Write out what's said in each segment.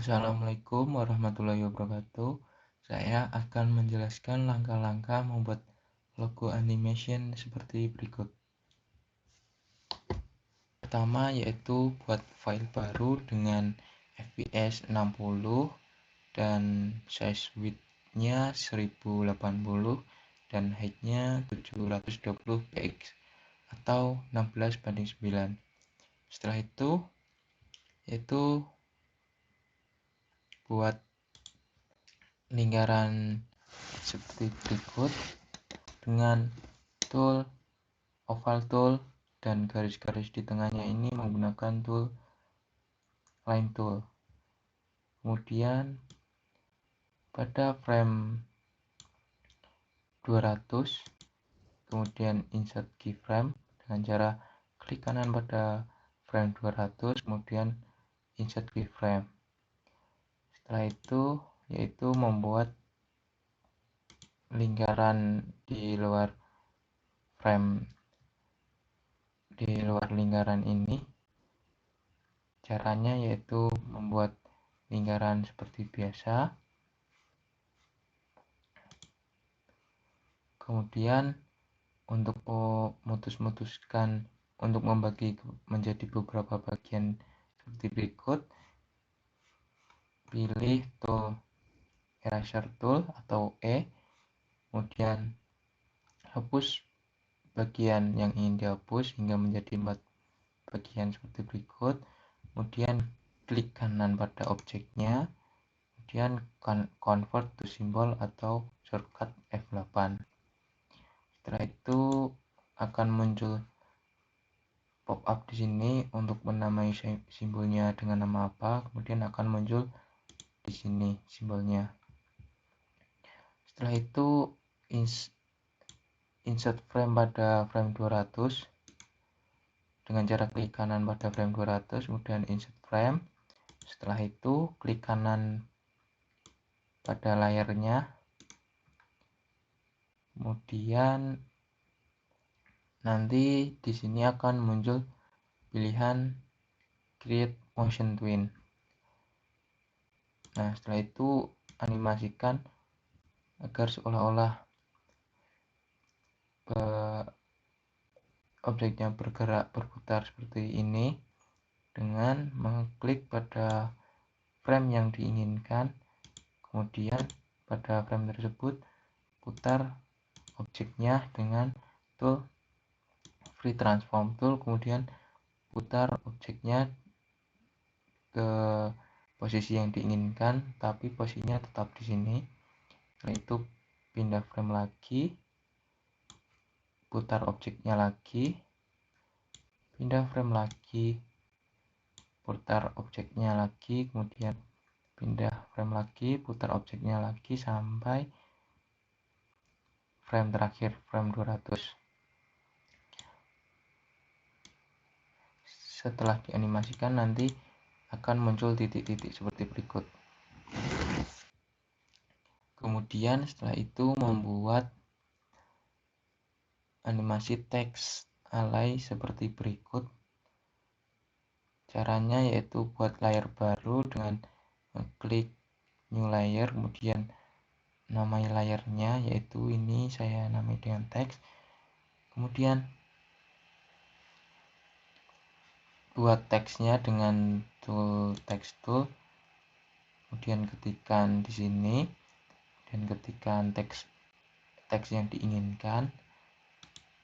Assalamualaikum warahmatullahi wabarakatuh. Saya akan menjelaskan langkah-langkah membuat logo animation seperti berikut. Pertama yaitu buat file baru dengan fps 60 dan size width-nya 1080 dan height-nya 720 px atau 16:9. Setelah itu yaitu buat lingkaran seperti berikut dengan tool oval tool dan garis-garis di tengahnya ini menggunakan tool line tool. Kemudian pada frame 200 kemudian insert keyframe dengan cara klik kanan pada frame 200 kemudian insert keyframe. Setelah itu yaitu membuat lingkaran di luar lingkaran ini. Caranya yaitu membuat lingkaran seperti biasa, kemudian untuk untuk membagi menjadi beberapa bagian seperti berikut, pilih tool eraser tool atau E, kemudian hapus bagian yang ingin dihapus hingga menjadi 4 bagian seperti berikut. Kemudian klik kanan pada objeknya, kemudian convert to symbol atau shortcut F8. Setelah itu akan muncul pop-up di sini untuk menamai simbolnya dengan nama apa, kemudian akan muncul di sini simbolnya. Setelah itu insert frame pada frame 200 dengan cara klik kanan pada frame 200 kemudian insert frame. Setelah itu klik kanan pada layarnya, kemudian nanti di sini akan muncul pilihan create motion twin. Nah, setelah itu animasikan agar seolah-olah objeknya berputar seperti ini dengan mengklik pada frame yang diinginkan, kemudian pada frame tersebut putar objeknya dengan tool free transform tool, kemudian putar objeknya ke posisi yang diinginkan tapi posisinya tetap di sini. Setelah itu pindah frame lagi, putar objeknya lagi, pindah frame lagi, putar objeknya lagi, kemudian pindah frame lagi, putar objeknya lagi sampai frame terakhir, frame 200. Setelah dianimasikan nanti akan muncul titik-titik seperti berikut. Kemudian setelah itu membuat animasi teks alay seperti berikut. Caranya yaitu buat layar baru dengan klik new layer, kemudian namai layarnya yaitu ini saya namai dengan teks, kemudian buat teksnya dengan tool text tool, kemudian ketikkan di sini dan ketikkan teks yang diinginkan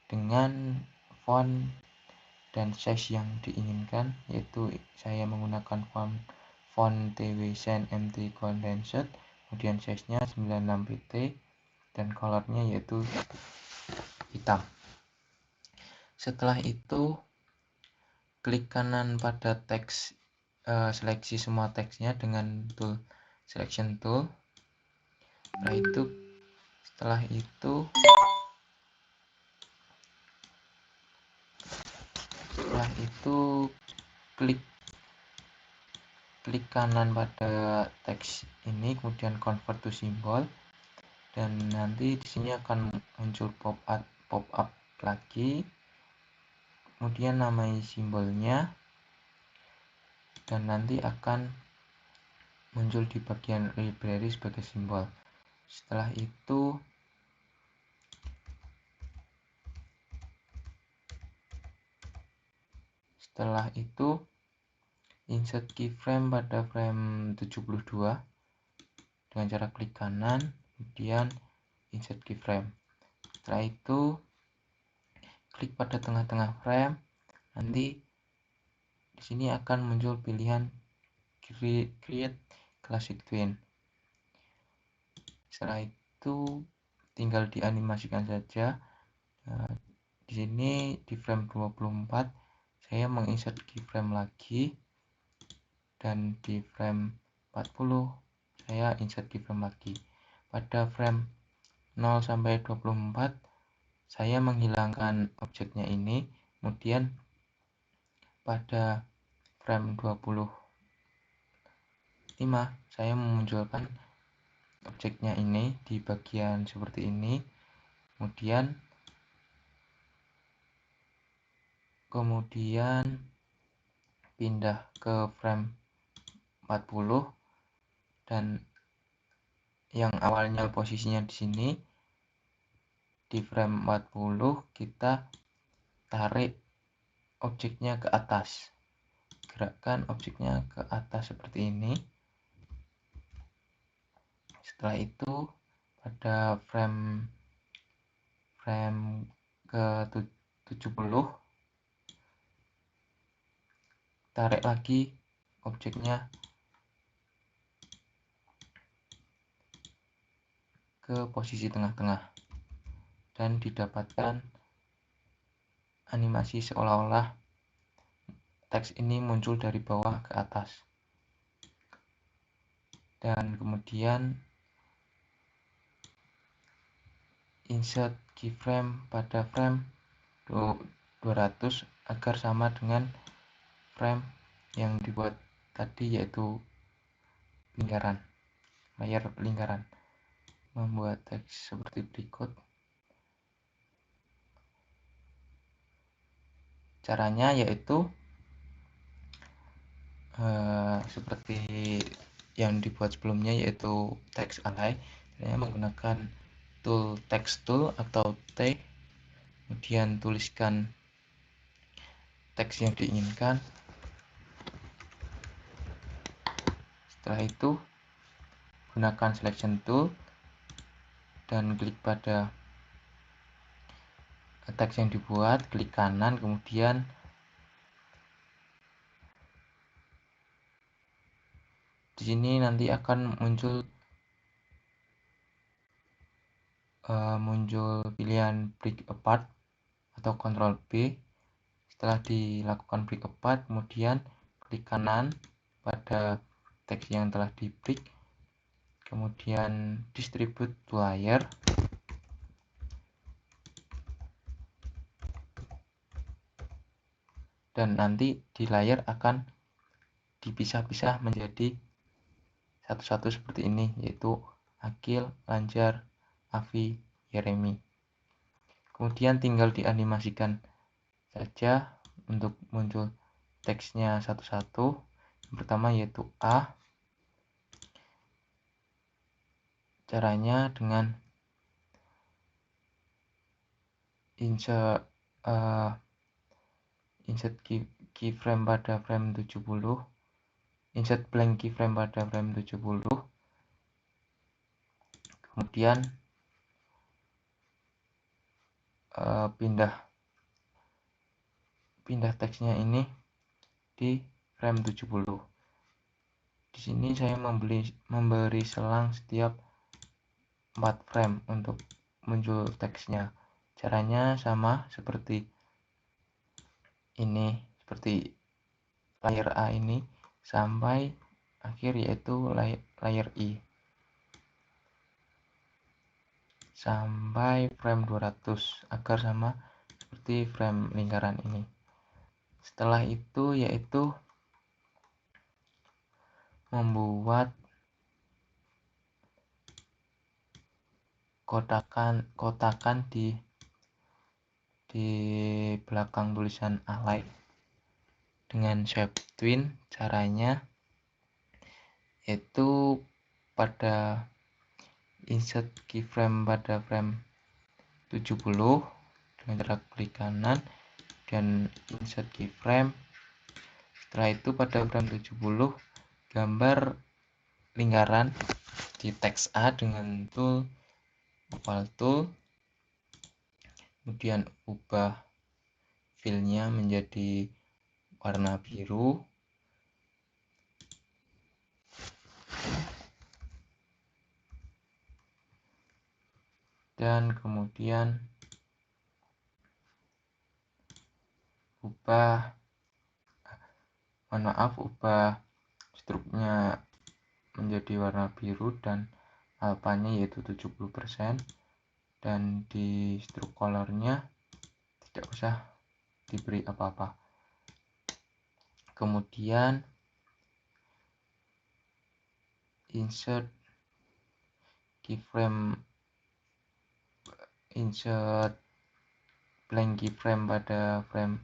dengan font dan size yang diinginkan, yaitu saya menggunakan font TWSen MT Condensed, kemudian size-nya 96 pt dan colornya yaitu hitam. Setelah itu klik kanan pada teks, seleksi semua teksnya dengan tool selection tool. Setelah itu klik kanan pada teks ini, kemudian convert to symbol, dan nanti di sini akan muncul pop-up lagi, kemudian namai simbolnya, dan nanti akan muncul di bagian library sebagai simbol. Setelah itu insert keyframe pada frame 72 dengan cara klik kanan, kemudian insert keyframe. Setelah itu klik pada tengah-tengah frame, nanti di sini akan muncul pilihan create classic twin. Setelah itu tinggal dianimasikan saja. Nah, di sini di frame 24 saya menginsert keyframe lagi, dan di frame 40 saya insert keyframe lagi. Pada frame 0 sampai 24 saya menghilangkan objeknya ini, kemudian pada frame 25 saya memunculkan objeknya ini di bagian seperti ini, kemudian pindah ke frame 40, dan yang awalnya posisinya di sini di frame 40 kita tarik objeknya ke atas, gerakkan objeknya ke atas seperti ini. Setelah itu pada frame ke 70 tarik lagi objeknya ke posisi tengah-tengah, dan didapatkan animasi seolah-olah teks ini muncul dari bawah ke atas. Dan kemudian insert keyframe pada frame 200 agar sama dengan frame yang dibuat tadi, yaitu layar lingkaran. Membuat teks seperti berikut. Caranya yaitu seperti yang dibuat sebelumnya, yaitu text align. Saya menggunakan tool text tool atau T, kemudian tuliskan teks yang diinginkan. Setelah itu gunakan selection tool dan klik pada teks yang dibuat, klik kanan, kemudian di sini nanti akan muncul pilihan break apart atau Ctrl B. Setelah dilakukan break apart, kemudian klik kanan pada teks yang telah di break, kemudian distribute to layer, dan nanti di layer akan dipisah-pisah menjadi satu-satu seperti ini, yaitu Akil, Lanjar, Avi, Yeremi. Kemudian tinggal dianimasikan saja untuk muncul teksnya satu-satu. Yang pertama yaitu A. Caranya dengan insert keyframe pada frame 70, insert blank keyframe pada frame 70, kemudian pindah teksnya ini di frame 70. Di sini saya memberi selang setiap 4 frame untuk muncul teksnya. Caranya sama seperti ini, seperti layer A ini sampai akhir, yaitu layer I, sampai frame 200 agar sama seperti frame lingkaran ini. Setelah itu yaitu membuat kotakan di belakang tulisan align dengan shape twin. Caranya yaitu pada insert keyframe pada frame 70 dengan cara klik kanan dan insert keyframe. Setelah itu pada frame 70 gambar lingkaran di teks A dengan tool oval tool, kemudian ubah fillnya menjadi warna biru, dan kemudian ubah struknya menjadi warna biru dan alfanya yaitu 70%, dan di struk colornya tidak usah diberi apa-apa. Kemudian insert blank keyframe pada frame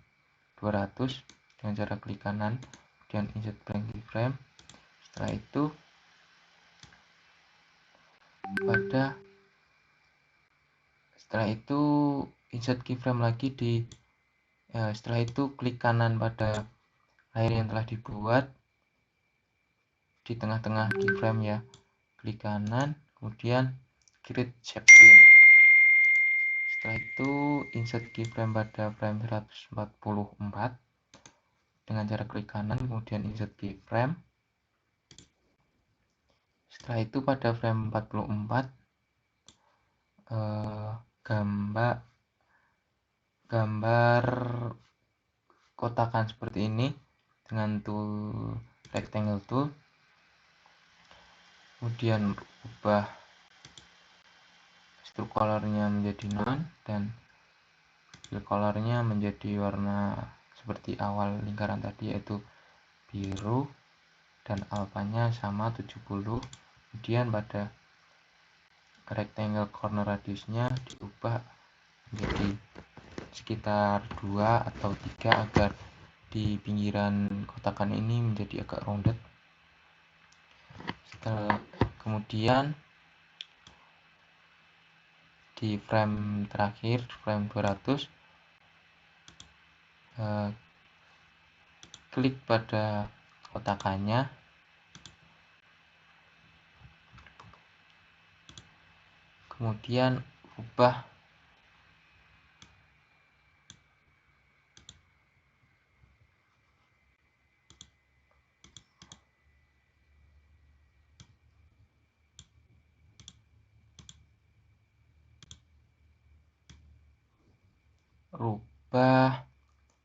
200 dengan cara klik kanan, kemudian insert blank keyframe. Setelah itu insert keyframe lagi setelah itu klik kanan pada layar yang telah dibuat di tengah-tengah keyframe ya, klik kanan, kemudian create shape pin. Setelah itu insert keyframe pada frame 144 dengan cara klik kanan, kemudian insert keyframe. Setelah itu pada frame 44 gambar kotakan seperti ini dengan tool rectangle tool, kemudian ubah stroke colornya menjadi none dan fill colornya menjadi warna seperti awal lingkaran tadi yaitu biru, dan alfanya sama 70. Kemudian pada rectangle corner radiusnya diubah menjadi sekitar 2 atau 3 agar di pinggiran kotakan ini menjadi agak rounded. Kemudian di frame terakhir, frame 200, klik pada kotakannya, kemudian rubah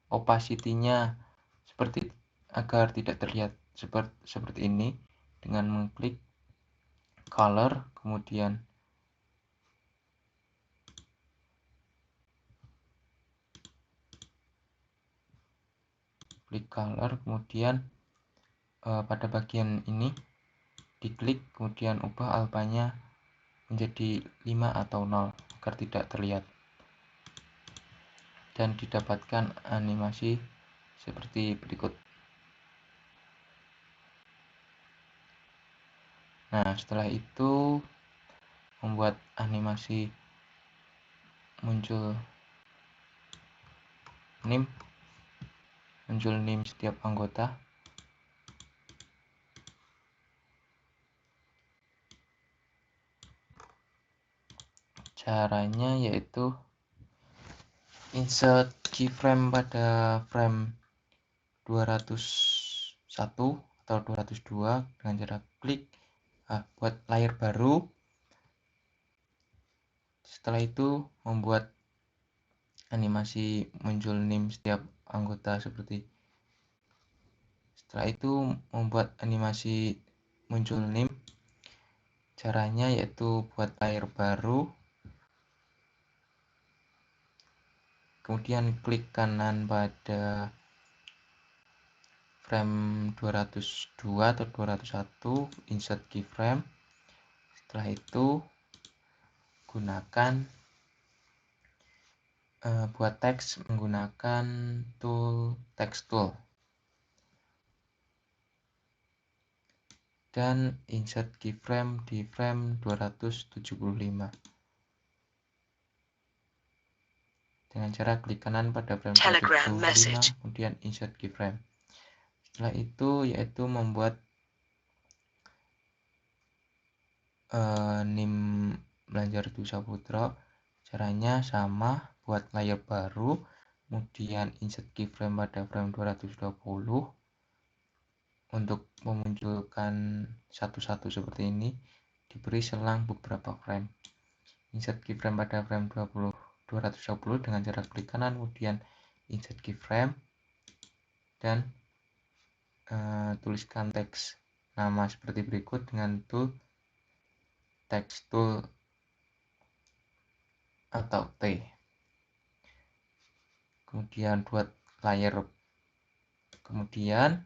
opacity-nya seperti agar tidak terlihat seperti ini dengan mengklik color, kemudian pada bagian ini diklik, kemudian ubah alfanya menjadi 5 atau 0 agar tidak terlihat, dan didapatkan animasi seperti berikut. Nah, setelah itu membuat animasi muncul name setiap anggota. Caranya yaitu insert keyframe pada frame 201 atau 202 dengan cara klik buat layar baru. Setelah itu membuat animasi muncul name setiap anggota seperti. Setelah itu membuat animasi muncul name. Caranya yaitu buat layar baru, kemudian klik kanan pada frame 202 atau 201, insert keyframe. Setelah itu gunakan buat teks menggunakan tool text tool, dan insert keyframe di frame 275 dengan cara klik kanan pada frame 275, kemudian insert keyframe. Setelah itu yaitu membuat NIM Belajar Dwi Saputra. Caranya sama, buat layer baru, kemudian insert keyframe pada frame 220 untuk memunculkan satu-satu seperti ini, diberi selang beberapa frame. Insert keyframe pada frame 220 dengan cara klik kanan, kemudian insert keyframe dan tuliskan teks nama seperti berikut dengan tool text tool atau T. Kemudian buat layer, kemudian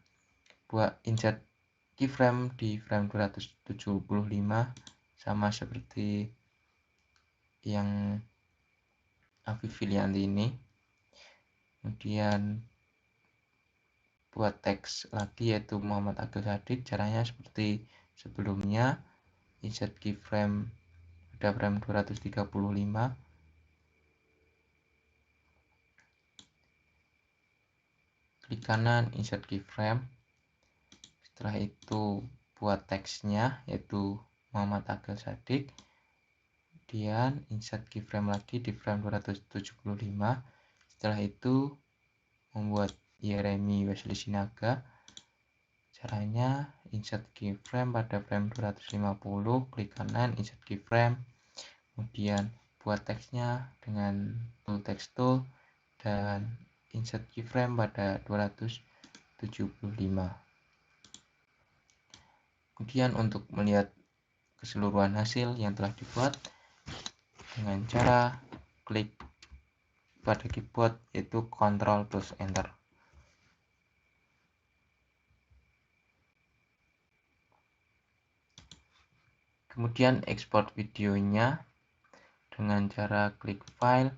buat insert keyframe di frame 275 sama seperti yang Afif Filianti ini. Kemudian buat teks lagi yaitu Muhammad Agil Sadik. Caranya seperti sebelumnya, insert keyframe pada frame 235, klik kanan insert keyframe. Setelah itu buat teksnya yaitu Muhammad Agil Sadik, kemudian insert keyframe lagi di frame 275. Setelah itu membuat Yeremi Wesley Sinaga. Caranya insert keyframe pada frame 250, klik kanan insert keyframe, kemudian buat teksnya dengan tool text tool dan insert keyframe pada 275. Kemudian untuk melihat keseluruhan hasil yang telah dibuat dengan cara klik pada keyboard yaitu Ctrl plus Enter. Kemudian ekspor videonya dengan cara klik file,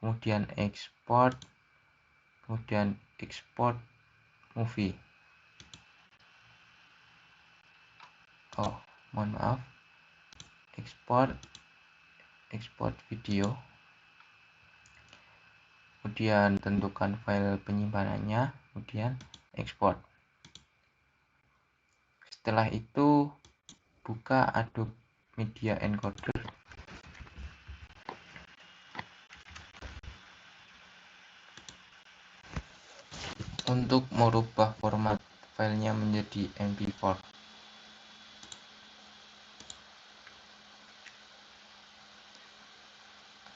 kemudian export, kemudian export movie. Mohon maaf, export video. Kemudian tentukan file penyimpanannya, kemudian export. Setelah itu buka Adobe Media Encoder. Untuk merubah format filenya menjadi MP4.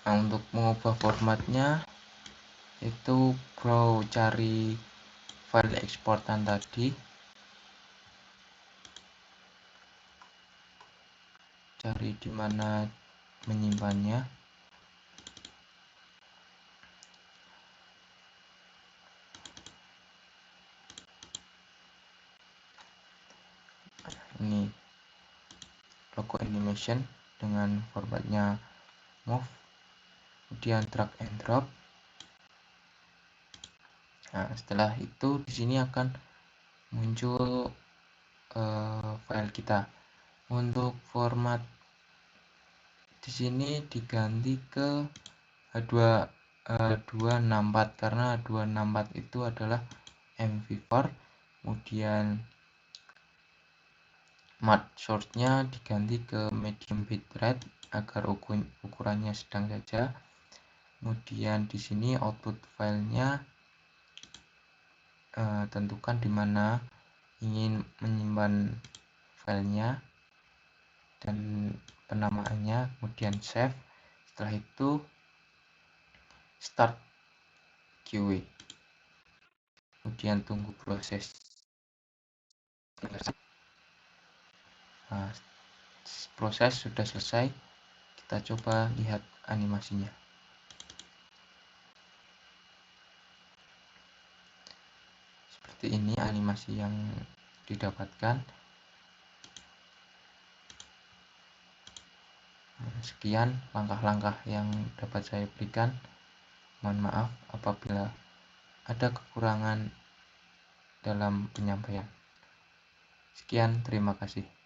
Nah, untuk mengubah formatnya itu cari file eksportan tadi, cari di mana menyimpannya. Ini logo animation dengan formatnya move, kemudian drag and drop. Nah, setelah itu di sini akan muncul file kita. Untuk format di sini diganti ke 264 karena 264 itu adalah MP4. Kemudian mat source-nya diganti ke medium bitrate agar ukurannya sedang saja. Kemudian di sini output filenya tentukan di mana ingin menyimpan filenya dan penamaannya, kemudian save. Setelah itu start QA, kemudian tunggu proses. Nah, proses sudah selesai, kita coba lihat animasinya. Seperti ini animasi yang didapatkan. Sekian langkah-langkah yang dapat saya berikan. Mohon maaf apabila ada kekurangan dalam penyampaian. Sekian, terima kasih.